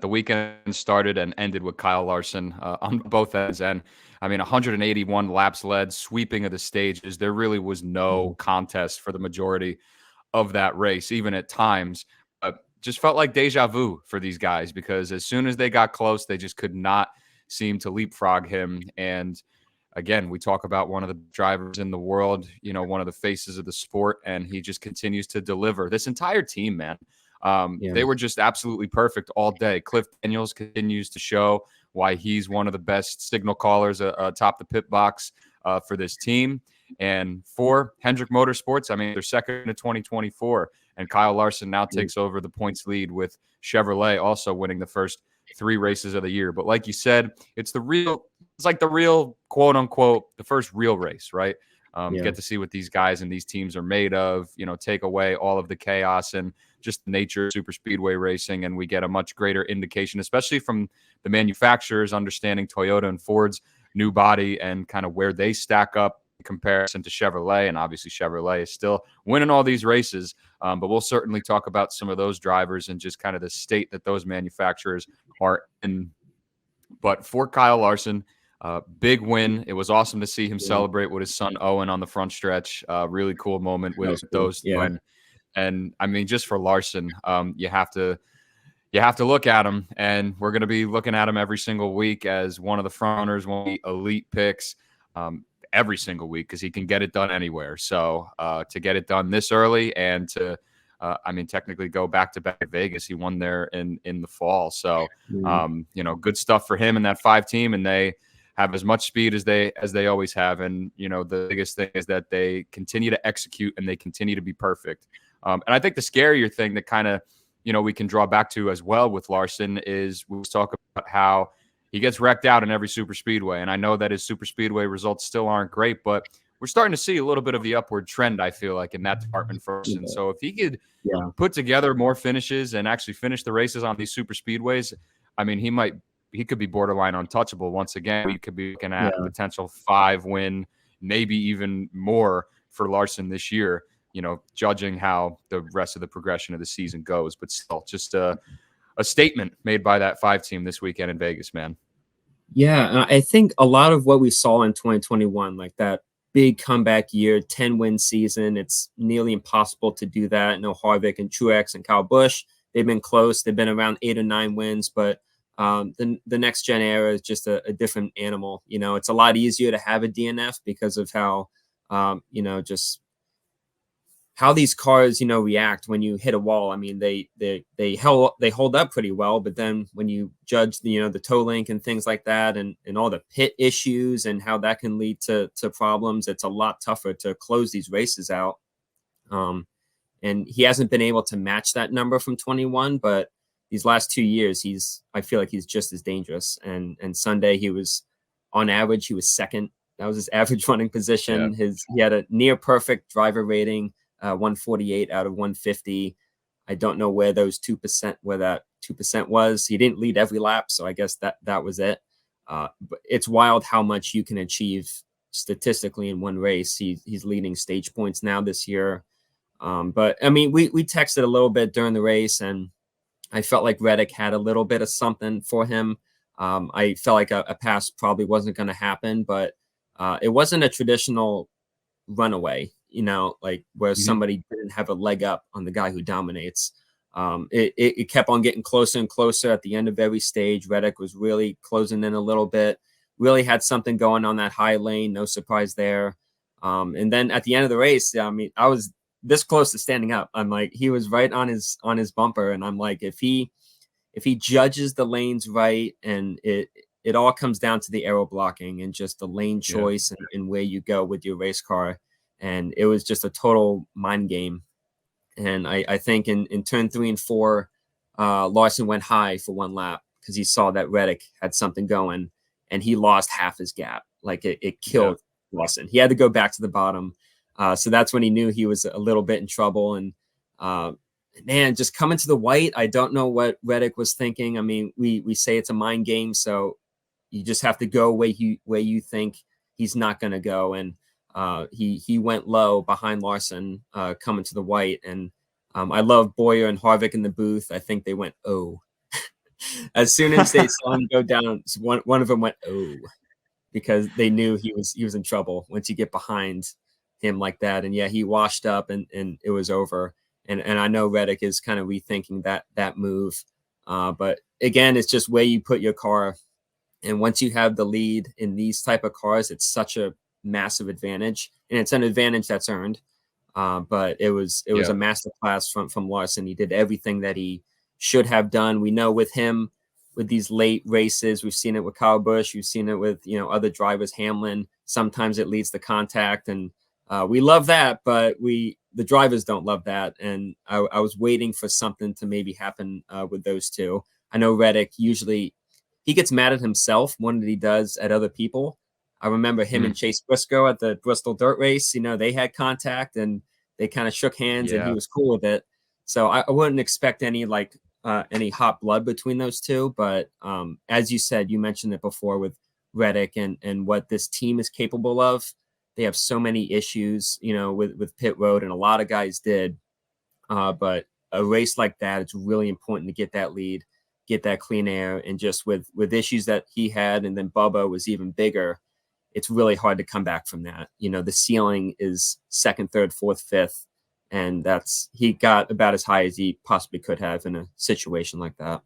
the weekend started and ended with Kyle Larson on both ends. And I mean, 181 laps led, sweeping of the stages. There really was no contest for the majority of that race, even at times. Just felt like deja vu for these guys because as soon as they got close, they just could not seem to leapfrog him. And again, we talk about one of the drivers in the world, one of the faces of the sport, and he just continues to deliver. This entire team, man, they were just absolutely perfect all day. Cliff Daniels continues to show why he's one of the best signal callers atop the pit box for this team. And for Hendrick Motorsports, I mean, they're second in 2024, and Kyle Larson now takes over the points lead with Chevrolet also winning the first 3 races of the year. But like you said, it's like the real quote unquote, the first real race, right? Get to see what these guys and these teams are made of, take away all of the chaos and just the nature of super speedway racing. And we get a much greater indication, especially from the manufacturers, understanding Toyota and Ford's new body and kind of where they stack up in comparison to Chevrolet. And obviously Chevrolet is still winning all these races. But we'll certainly talk about some of those drivers and just kind of the state that those manufacturers are in. But for Kyle Larson, big win. It was awesome to see him celebrate with his son Owen on the front stretch. Really cool moment with those two. And I mean, just for Larson, you have to look at him, and we're going to be looking at him every single week as one of the front runners, one of the elite picks every single week because he can get it done anywhere. So to get it done this early and to technically go back to back Vegas. He won there in the fall. So, good stuff for him and that 5 team. And they have as much speed as they always have. And, the biggest thing is that they continue to execute and they continue to be perfect. And I think the scarier thing that kind of, we can draw back to as well with Larson is we talk about how he gets wrecked out in every super speedway. And I know that his super speedway results still aren't great, but we're starting to see a little bit of the upward trend, I feel like, in that department first. And so if he could put together more finishes and actually finish the races on these super speedways, I mean, he could be borderline untouchable once again. We could be looking at a potential 5 win, maybe even more for Larson this year, judging how the rest of the progression of the season goes. But still, just a statement made by that 5 team this weekend in Vegas, man. Yeah, I think a lot of what we saw in 2021, like that big comeback year, 10-win season, it's nearly impossible to do that. No Harvick and Truex and Kyle Busch, they've been close. They've been around 8 or 9 wins, but the next gen era is just a different animal. It's a lot easier to have a DNF because of how, just how these cars, react when you hit a wall. I mean, they hold up pretty well, but then when you judge the toe link and things like that, and all the pit issues and how that can lead to problems, it's a lot tougher to close these races out. And he hasn't been able to match that number from 21, but these last 2 years, I feel like he's just as dangerous. And Sunday he was, on average, he was second. That was his average running position. He had a near perfect driver rating. 148 out of 150. I don't know where that 2% was. He didn't lead every lap, so I guess that was it. But it's wild how much you can achieve statistically in one race. He's leading stage points now this year. But I mean, we texted a little bit during the race, and I felt like Reddick had a little bit of something for him. I felt like a pass probably wasn't going to happen, but it wasn't a traditional runaway. Like where somebody didn't have a leg up on the guy who dominates. It kept on getting closer and closer at the end of every stage. Reddick was really closing in a little bit, really had something going on that high lane. No surprise there. And then at the end of the race, I mean, I was this close to standing up. I'm like, he was right on his bumper. And I'm like, if he judges the lanes right, and it all comes down to the aero blocking and just the lane choice and where you go with your race car. And it was just a total mind game. And I think in turn 3 and 4, Larson went high for 1 lap because he saw that Reddick had something going, and he lost half his gap. Like it killed Larson. He had to go back to the bottom. So that's when he knew he was a little bit in trouble. And man, just coming to the white, I don't know what Reddick was thinking. I mean, we say it's a mind game, so you just have to go where you think he's not going to go. And he went low behind Larson coming to the white. And I love Boyer and Harvick in the booth. I think they went, oh. As soon as they saw him go down, one of them went, "Oh," because they knew he was in trouble once you get behind him like that. And yeah, he washed up and it was over. And I know Reddick is kind of rethinking that move. But again, it's just where you put your car. And once you have the lead in these type of cars, it's such a massive advantage, and it's an advantage that's earned. But it was a masterclass from Larson. He did everything that he should have done. We know with him, with these late races, we've seen it with Kyle Busch, we've seen it with other drivers, Hamlin. Sometimes it leads to contact, and we love that, but the drivers don't love that. And I was waiting for something to maybe happen with those two. I know Reddick usually he gets mad at himself more than he does at other people. I remember him and Chase Briscoe at the Bristol Dirt Race. They had contact and they kind of shook hands, and he was cool with it. So I wouldn't expect any hot blood between those two. But as you said, you mentioned it before with Reddick and what this team is capable of. They have so many issues, with pit road, and a lot of guys did. But a race like that, it's really important to get that lead, get that clean air, and just with issues that he had, and then Bubba was even bigger. It's really hard to come back from that. The ceiling is second, third, fourth, fifth, and he got about as high as he possibly could have in a situation like that.